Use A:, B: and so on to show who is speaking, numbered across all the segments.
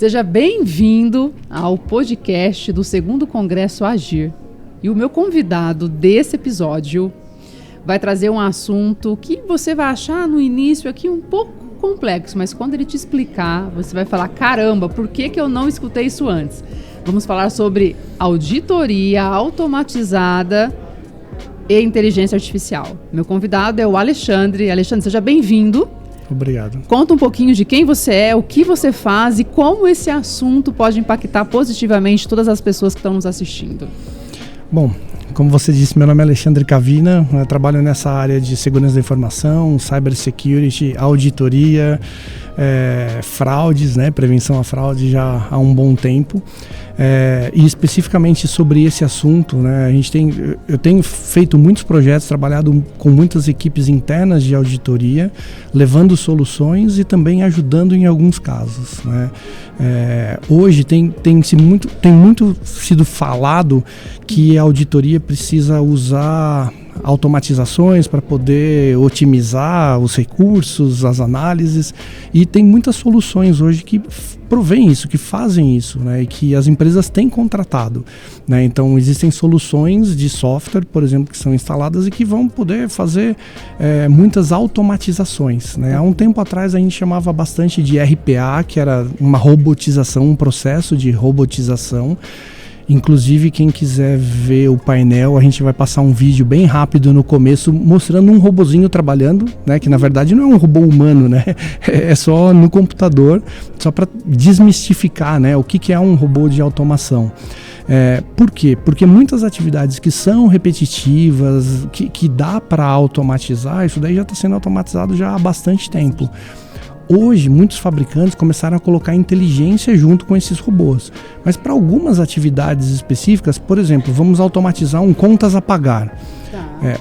A: Seja bem-vindo ao podcast do 2º Congresso Agir. E o meu convidado desse episódio vai trazer um assunto que você vai achar no início aqui um pouco complexo, mas quando ele te explicar, você vai falar, caramba, por que eu não escutei isso antes? Vamos falar sobre auditoria automatizada e inteligência artificial. Meu convidado é o Alexandre. Alexandre, seja bem-vindo.
B: Obrigado.
A: Conta um pouquinho de quem você é, o que você faz e como esse assunto pode impactar positivamente todas as pessoas que estão nos assistindo.
B: Bom, como você disse, meu nome é Alexandre Cavina, eu trabalho nessa área de segurança da informação, cybersecurity, auditoria, fraudes, né, prevenção à fraude já há um bom tempo. E especificamente sobre esse assunto, né, eu tenho feito muitos projetos, trabalhado com muitas equipes internas de auditoria, levando soluções e também ajudando em alguns casos, né. Hoje tem muito sido falado que a auditoria precisa usar automatizações para poder otimizar os recursos, as análises, e tem muitas soluções hoje que provém isso, que fazem isso, né, e que as empresas têm contratado, né. Então existem soluções de software, por exemplo, que são instaladas e que vão poder fazer muitas automatizações, né. Há um tempo atrás a gente chamava bastante de RPA, que era uma robotização, um processo de robotização. Inclusive, quem quiser ver o painel, a gente vai passar um vídeo bem rápido no começo, mostrando um robozinho trabalhando, né? Que na verdade não é um robô humano, né? É só no computador, só para desmistificar, né? O que é um robô de automação. Por quê? Porque muitas atividades que são repetitivas, que dá para automatizar, isso daí já está sendo automatizado já há bastante tempo. Hoje, muitos fabricantes começaram a colocar inteligência junto com esses robôs. Mas para algumas atividades específicas, por exemplo, vamos automatizar um contas a pagar.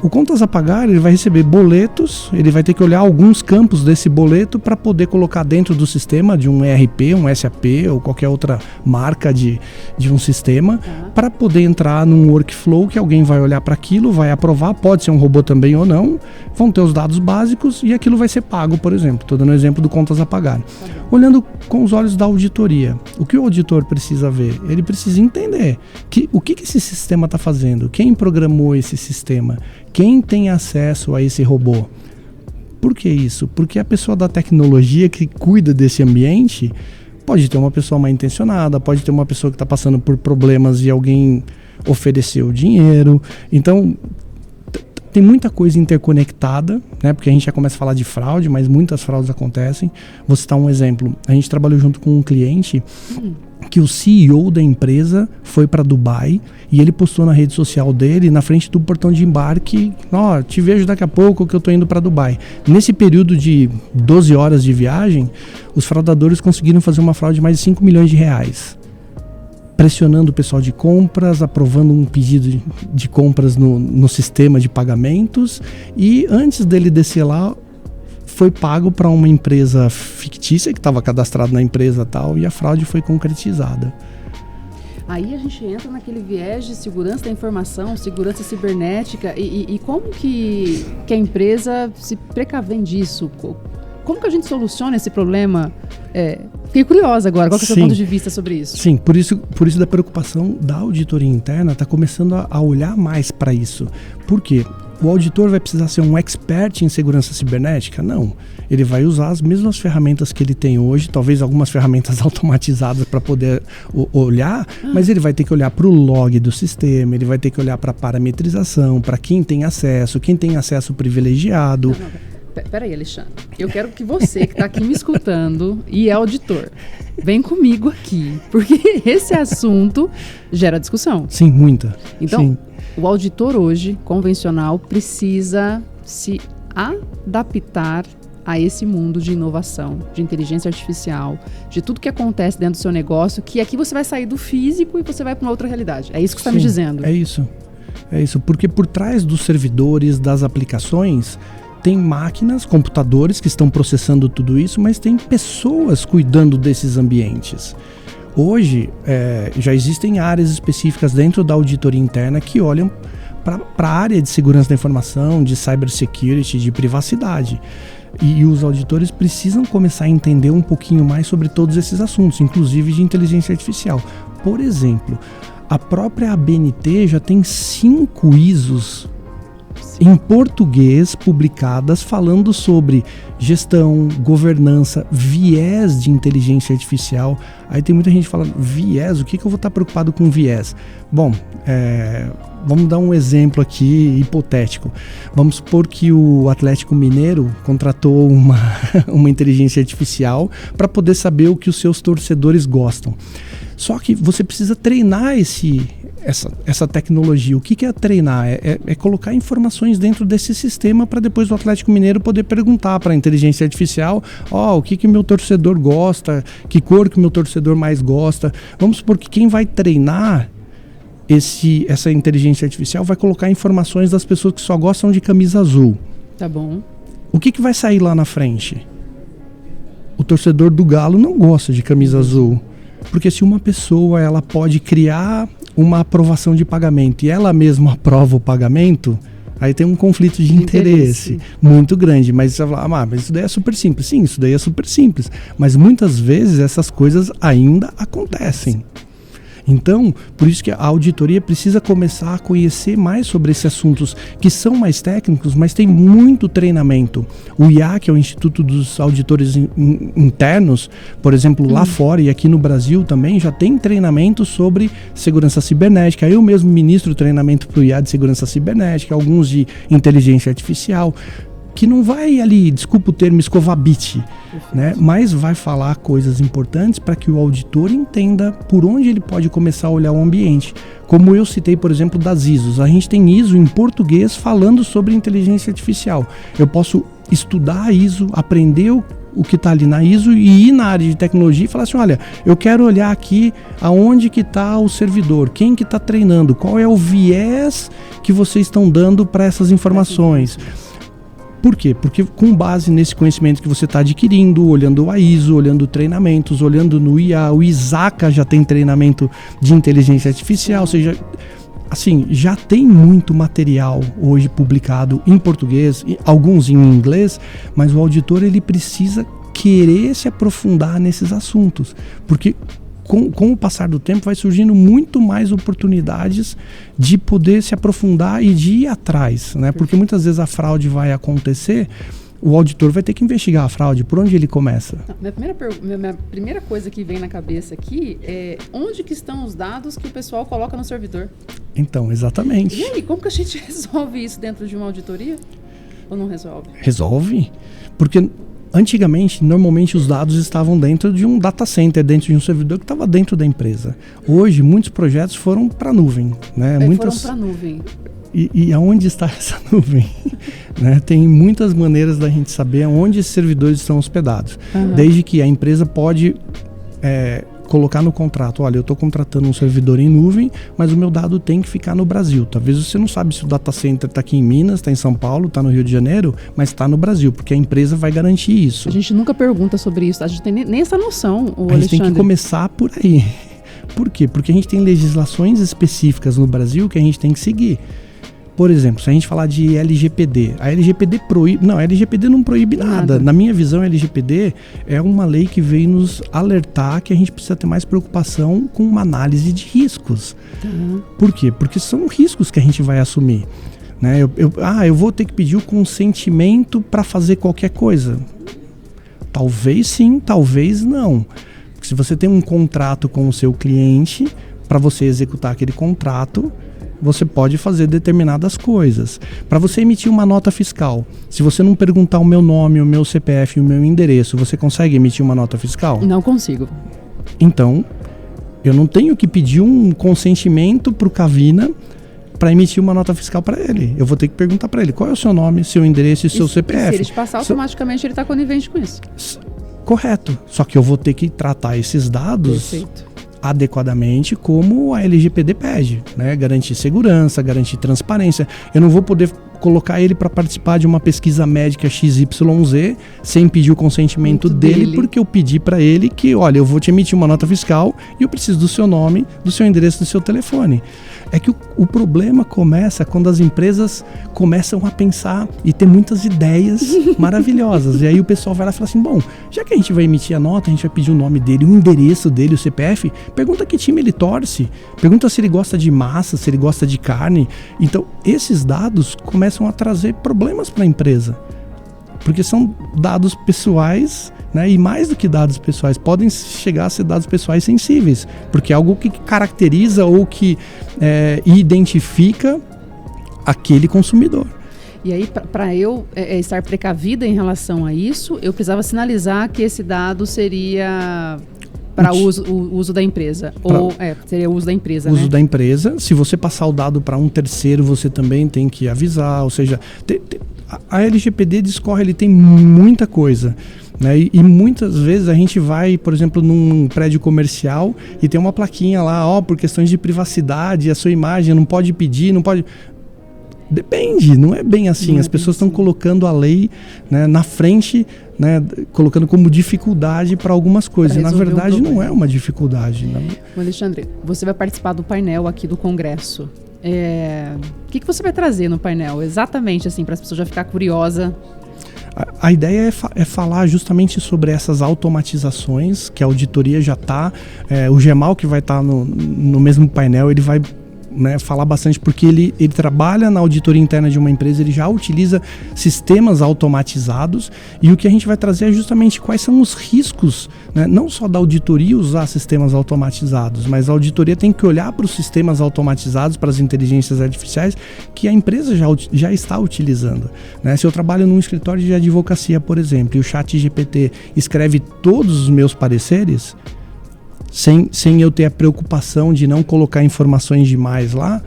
B: O contas a pagar, ele vai receber boletos, ele vai ter que olhar alguns campos desse boleto para poder colocar dentro do sistema de um ERP, um SAP ou qualquer outra marca de um sistema, para poder entrar num workflow que alguém vai olhar para aquilo, vai aprovar, pode ser um robô também ou não, vão ter os dados básicos e aquilo vai ser pago, por exemplo. Estou dando um exemplo do contas a pagar. Olhando com os olhos da auditoria, o que o auditor precisa ver? Ele precisa entender o que esse sistema está fazendo, quem programou esse sistema, quem tem acesso a esse robô. Por que isso? Porque a pessoa da tecnologia que cuida desse ambiente pode ter uma pessoa mal intencionada, pode ter uma pessoa que está passando por problemas e alguém ofereceu dinheiro. Então, tem muita coisa interconectada, né? Porque a gente já começa a falar de fraude, mas muitas fraudes acontecem. Vou citar um exemplo. A gente trabalhou junto com um cliente que o CEO da empresa foi para Dubai e ele postou na rede social dele, na frente do portão de embarque, te vejo daqui a pouco que eu tô indo para Dubai. Nesse período de 12 horas de viagem, os fraudadores conseguiram fazer uma fraude de mais de 5 milhões de reais. Pressionando o pessoal de compras, aprovando um pedido de compras no sistema de pagamentos, e antes dele descer lá, foi pago para uma empresa fictícia que estava cadastrada na empresa tal, e a fraude foi concretizada.
A: Aí a gente entra naquele viés de segurança da informação, segurança cibernética, e como que a empresa se precavém disso? Como que a gente soluciona esse problema? Fiquei curiosa agora, qual que é o seu ponto de vista sobre isso?
B: Sim, por isso da preocupação da auditoria interna, está começando a olhar mais para isso. Por quê? O auditor vai precisar ser um expert em segurança cibernética? Não. Ele vai usar as mesmas ferramentas que ele tem hoje, talvez algumas ferramentas automatizadas para poder olhar, mas ele vai ter que olhar para o log do sistema, ele vai ter que olhar para a parametrização, para quem tem acesso privilegiado.
A: Não. Peraí, Alexandre, eu quero que você que está aqui me escutando e é auditor, vem comigo aqui, porque esse assunto gera discussão.
B: Sim, muita.
A: Então,
B: sim.
A: O auditor hoje, convencional, precisa se adaptar a esse mundo de inovação, de inteligência artificial, de tudo que acontece dentro do seu negócio, que aqui você vai sair do físico e você vai para uma outra realidade. É isso que você está me dizendo?
B: É isso, porque por trás dos servidores, das aplicações, tem máquinas, computadores que estão processando tudo isso, mas tem pessoas cuidando desses ambientes. Hoje, já existem áreas específicas dentro da auditoria interna que olham para a área de segurança da informação, de cybersecurity, de privacidade. E os auditores precisam começar a entender um pouquinho mais sobre todos esses assuntos, inclusive de inteligência artificial. Por exemplo, a própria ABNT já tem 5 ISOs em português publicadas falando sobre gestão, governança, viés de inteligência artificial. Aí tem muita gente falando, viés, o que eu vou estar preocupado com viés? Bom, vamos dar um exemplo aqui hipotético. Vamos supor que o Atlético Mineiro contratou uma inteligência artificial para poder saber o que os seus torcedores gostam. Só que você precisa treinar essa tecnologia. O que é treinar? É colocar informações dentro desse sistema para depois o Atlético Mineiro poder perguntar para a inteligência artificial, o que meu torcedor gosta, que cor que o meu torcedor mais gosta. Vamos supor que quem vai treinar essa inteligência artificial vai colocar informações das pessoas que só gostam de camisa azul.
A: Tá bom.
B: O que vai sair lá na frente? O torcedor do Galo não gosta de camisa azul. Porque se uma pessoa ela pode criar uma aprovação de pagamento e ela mesma aprova o pagamento, aí tem um conflito de interesse muito grande. Mas você vai falar, mas isso daí é super simples. Sim, isso daí é super simples. Mas muitas vezes essas coisas ainda acontecem. Então, por isso que a auditoria precisa começar a conhecer mais sobre esses assuntos que são mais técnicos, mas tem muito treinamento. O IA, que é o Instituto dos Auditores Internos, por exemplo, lá fora e aqui no Brasil também, já tem treinamento sobre segurança cibernética. Eu mesmo ministro treinamento para o IA de segurança cibernética, alguns de inteligência artificial, que não vai ali, desculpa o termo, escovar bit, né? Mas vai falar coisas importantes para que o auditor entenda por onde ele pode começar a olhar o ambiente. Como eu citei, por exemplo, das ISOs. A gente tem ISO em português falando sobre inteligência artificial. Eu posso estudar a ISO, aprender o que está ali na ISO e ir na área de tecnologia e falar assim, olha, eu quero olhar aqui aonde que está o servidor, quem que está treinando, qual é o viés que vocês estão dando para essas informações. Por quê? Porque com base nesse conhecimento que você está adquirindo, olhando a ISO, olhando treinamentos, olhando no IA, o ISACA já tem treinamento de inteligência artificial, ou seja, assim, já tem muito material hoje publicado em português, alguns em inglês, mas o auditor ele precisa querer se aprofundar nesses assuntos, porque com o passar do tempo vai surgindo muito mais oportunidades de poder se aprofundar e de ir atrás, né? Porque muitas vezes a fraude vai acontecer, o auditor vai ter que investigar a fraude. Por onde ele começa?
A: Minha primeira coisa que vem na cabeça aqui é onde que estão os dados que o pessoal coloca no servidor?
B: Então, exatamente.
A: E aí, como que a gente resolve isso dentro de uma auditoria? Ou não resolve?
B: Resolve, porque antigamente, normalmente os dados estavam dentro de um data center, dentro de um servidor que estava dentro da empresa. Hoje, muitos projetos foram para a nuvem, né?
A: Foram para a nuvem.
B: E aonde está essa nuvem? Né? Tem muitas maneiras da gente saber onde esses servidores estão hospedados. Desde que a empresa pode colocar no contrato, olha, eu estou contratando um servidor em nuvem, mas o meu dado tem que ficar no Brasil. Talvez você não sabe se o data center está aqui em Minas, está em São Paulo, está no Rio de Janeiro, mas está no Brasil, porque a empresa vai garantir isso.
A: A gente nunca pergunta sobre isso, a gente tem nem essa noção,
B: A gente tem que começar por aí. Por quê? Porque a gente tem legislações específicas no Brasil que a gente tem que seguir. Por exemplo, se a gente falar de LGPD, a LGPD proíbe... Não, a LGPD não proíbe nada. Na minha visão, a LGPD é uma lei que veio nos alertar que a gente precisa ter mais preocupação com uma análise de riscos. Por quê? Porque são riscos que a gente vai assumir. Né? Eu vou ter que pedir o consentimento para fazer qualquer coisa. Talvez sim, talvez não. Porque se você tem um contrato com o seu cliente, para você executar aquele contrato, você pode fazer determinadas coisas. Para você emitir uma nota fiscal, se você não perguntar o meu nome, o meu CPF e o meu endereço, você consegue emitir uma nota fiscal?
A: Não consigo.
B: Então, eu não tenho que pedir um consentimento para o Cavina para emitir uma nota fiscal para ele. Eu vou ter que perguntar para ele qual é o seu nome, seu endereço e seu CPF.
A: Se ele te passar, automaticamente ele está conivente com isso.
B: Correto. Só que eu vou ter que tratar esses dados adequadamente como a LGPD pede, né? Garantir segurança, garantir transparência. Eu não vou poder colocar ele para participar de uma pesquisa médica XYZ sem pedir o consentimento dele, porque eu pedi para ele que, olha, eu vou te emitir uma nota fiscal e eu preciso do seu nome, do seu endereço, do seu telefone. É que o problema começa quando as empresas começam a pensar e ter muitas ideias maravilhosas. E aí o pessoal vai lá e fala assim, bom, já que a gente vai emitir a nota, a gente vai pedir o nome dele, o endereço dele, o CPF, pergunta que time ele torce, pergunta se ele gosta de massa, se ele gosta de carne. Então, esses dados começam a trazer problemas para a empresa, porque são dados pessoais, né? E mais do que dados pessoais, podem chegar a ser dados pessoais sensíveis, porque é algo que caracteriza ou que identifica aquele consumidor.
A: E aí, para eu estar precavida em relação a isso, eu precisava sinalizar que esse dado seria para o uso da empresa. Seria o uso da empresa,
B: uso da empresa. Se você passar o dado para um terceiro, você também tem que avisar. Ou seja, a LGPD discorre, ele tem muita coisa. Né? E muitas vezes a gente vai, por exemplo, num prédio comercial e tem uma plaquinha lá, por questões de privacidade, a sua imagem não pode pedir, não pode... Depende, não é bem assim. As pessoas estão colocando a lei, né, na frente, né, colocando como dificuldade para algumas coisas. Na verdade, não é uma dificuldade. Né?
A: Alexandre, você vai participar do painel aqui do Congresso. O que você vai trazer no painel? Exatamente, assim, para as pessoas já ficar curiosas.
B: A ideia é falar justamente sobre essas automatizações que a auditoria já está. O Gemal, que vai estar no mesmo painel, ele vai, né, falar bastante, porque ele trabalha na auditoria interna de uma empresa, ele já utiliza sistemas automatizados, e o que a gente vai trazer é justamente quais são os riscos, né, não só da auditoria usar sistemas automatizados, mas a auditoria tem que olhar para os sistemas automatizados, para as inteligências artificiais que a empresa já está utilizando. Né? Se eu trabalho num escritório de advocacia, por exemplo, e o ChatGPT escreve todos os meus pareceres, sem eu ter a preocupação de não colocar informações demais lá,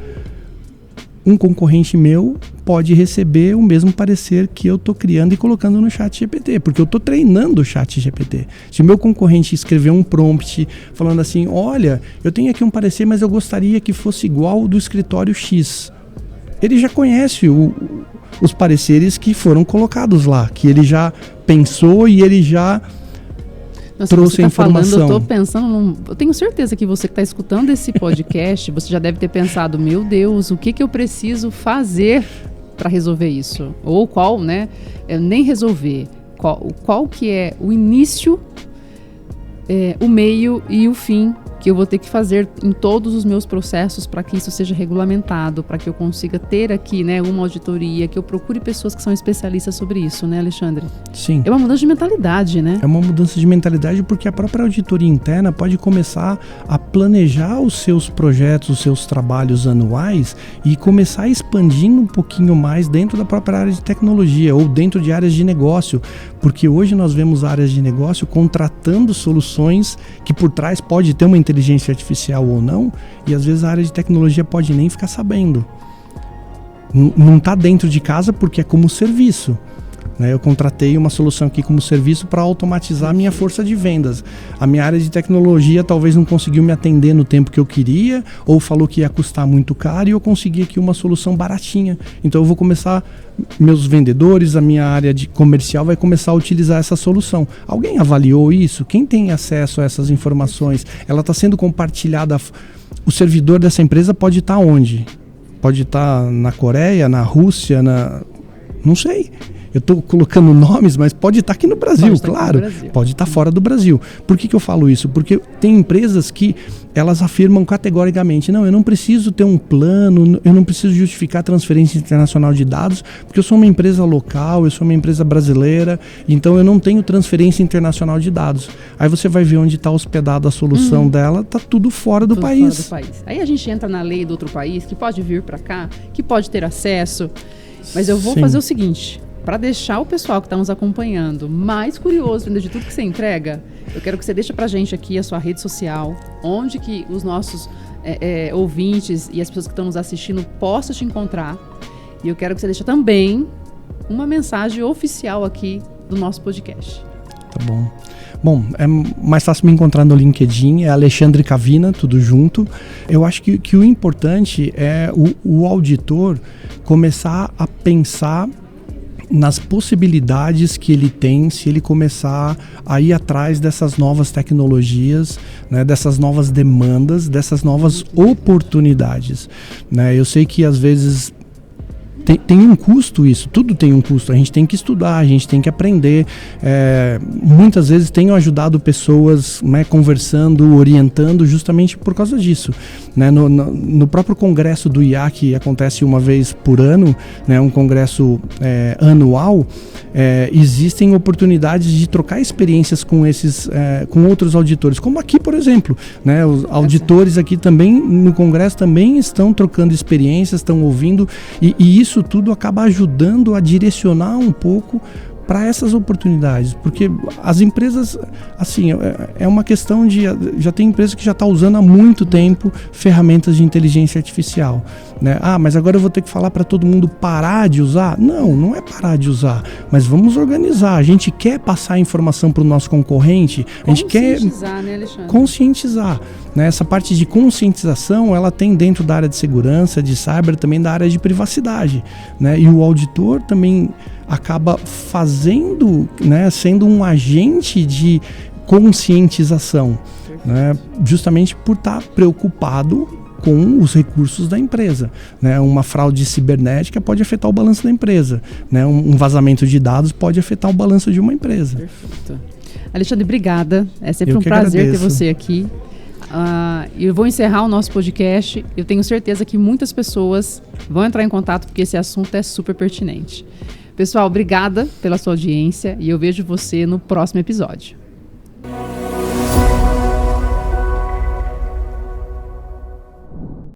B: um concorrente meu pode receber o mesmo parecer que eu estou criando e colocando no ChatGPT, porque eu estou treinando o ChatGPT. Se o meu concorrente escrever um prompt falando assim, olha, eu tenho aqui um parecer, mas eu gostaria que fosse igual ao do escritório X, ele já conhece os pareceres que foram colocados lá, que ele já pensou e ele já...
A: Nossa, trouxe a informação. Eu tô pensando, eu tenho certeza que você que está escutando esse podcast, você já deve ter pensado, meu Deus, o que eu preciso fazer para resolver isso? Ou qual, né? Nem resolver. Qual que é o início, o meio e o fim que eu vou ter que fazer em todos os meus processos para que isso seja regulamentado, para que eu consiga ter aqui, né, uma auditoria, que eu procure pessoas que são especialistas sobre isso, né, Alexandre?
B: Sim.
A: É uma mudança de mentalidade, né?
B: É uma mudança de mentalidade, porque a própria auditoria interna pode começar a planejar os seus projetos, os seus trabalhos anuais e começar expandindo um pouquinho mais dentro da própria área de tecnologia ou dentro de áreas de negócio, porque hoje nós vemos áreas de negócio contratando soluções que por trás pode ter uma inteligência artificial ou não, e às vezes a área de tecnologia pode nem ficar sabendo. Não está dentro de casa porque é como serviço. Né? Eu contratei uma solução aqui como serviço para automatizar a minha força de vendas. A minha área de tecnologia talvez não conseguiu me atender no tempo que eu queria, ou falou que ia custar muito caro, e eu consegui aqui uma solução baratinha. Então eu vou começar, meus vendedores, a minha área de comercial vai começar a utilizar essa solução. Alguém avaliou isso? Quem tem acesso a essas informações? Ela está sendo compartilhada. O servidor dessa empresa pode estar onde? Pode estar na Coreia, na Rússia, não sei. Eu estou colocando nomes, mas pode estar aqui no Brasil, claro. Pode estar fora do Brasil. Por que eu falo isso? Porque tem empresas que elas afirmam categoricamente, não, eu não preciso ter um plano, eu não preciso justificar transferência internacional de dados, porque eu sou uma empresa local, eu sou uma empresa brasileira, então eu não tenho transferência internacional de dados. Aí você vai ver onde está hospedada a solução dela, está tudo fora do país.
A: Aí a gente entra na lei do outro país, que pode vir para cá, que pode ter acesso, mas eu vou fazer o seguinte... Para deixar o pessoal que está nos acompanhando mais curioso ainda de tudo que você entrega, eu quero que você deixe para a gente aqui a sua rede social, onde que os nossos ouvintes e as pessoas que estão nos assistindo possam te encontrar. E eu quero que você deixe também uma mensagem oficial aqui do nosso podcast.
B: Tá bom. Bom, é mais fácil me encontrar no LinkedIn, é Alexandre Cavina, tudo junto. Eu acho que o importante é o auditor começar a pensar nas possibilidades que ele tem se ele começar a ir atrás dessas novas tecnologias, né, dessas novas demandas, dessas novas oportunidades, né? Eu sei que às vezes tem um custo isso, tudo tem um custo, a gente tem que estudar, a gente tem que aprender. Muitas vezes tenho ajudado pessoas, né, conversando, orientando justamente por causa disso, né? No próprio congresso do IA, que acontece uma vez por ano, né, um congresso anual, existem oportunidades de trocar experiências com com outros auditores, como aqui, por exemplo, né? Os auditores aqui também no congresso também estão trocando experiências, estão ouvindo, e isso tudo acaba ajudando a direcionar um pouco para essas oportunidades, porque as empresas, assim, é uma questão de, já tem empresa que já está usando há muito tempo ferramentas de inteligência artificial, né? Mas agora eu vou ter que falar para todo mundo parar de usar? Não é parar de usar, mas vamos organizar. A gente quer passar a informação para o nosso concorrente, a gente quer
A: conscientizar, né, Alexandre?
B: Conscientizar, né? Essa parte de conscientização, ela tem dentro da área de segurança, de cyber, também da área de privacidade, né? E o auditor também acaba fazendo, né, sendo um agente de conscientização, né, justamente por estar preocupado com os recursos da empresa, né? Uma fraude cibernética pode afetar o balanço da empresa, né? Um vazamento de dados pode afetar o balanço de uma empresa.
A: Perfeito. Alexandre, obrigada. É sempre um prazer ter você aqui. Eu vou encerrar o nosso podcast. Eu tenho certeza que muitas pessoas vão entrar em contato porque esse assunto é super pertinente. Pessoal, obrigada pela sua audiência e eu vejo você no próximo episódio.